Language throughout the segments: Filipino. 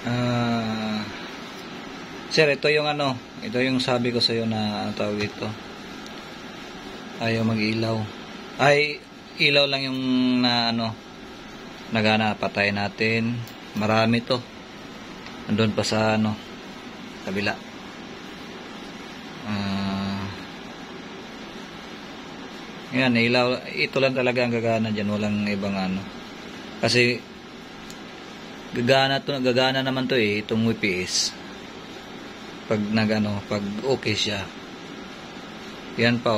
Ah, sir, ito yung ito yung sabi ko sa iyo na tawag dito. Ayaw mag-ilaw. Ay, ilaw lang yung nagana, patay natin. Marami to. Andun pa sa kabila. Yan, ilaw. Ito lang talaga ang gagana dyan. Walang ibang Kasi gagana naman to itong WPS. Pag pag okay siya. Yan pa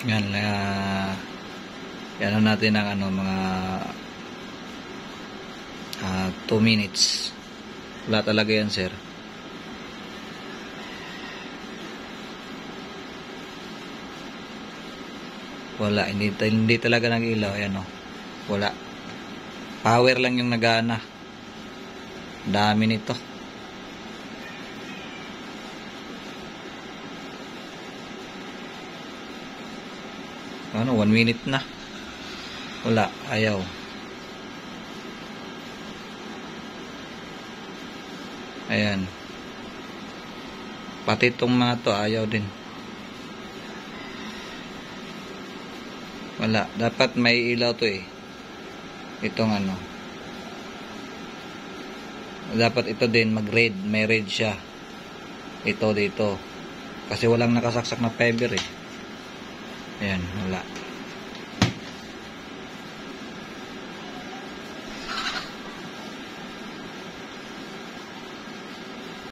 Yan, yan natin ang mga 2 minutes. Wala talaga yan, sir. Wala, hindi talaga nag-ilaw. Ayan wala. Power lang yung nagana. Dami nito. 1 minute na. Wala, ayaw. Ayan. Pati itong mga to ayaw din. Wala, dapat may ilaw to itong dapat ito din mag-red, may red siya. Ito dito. Kasi walang nakasaksak na fiber Ayan, wala.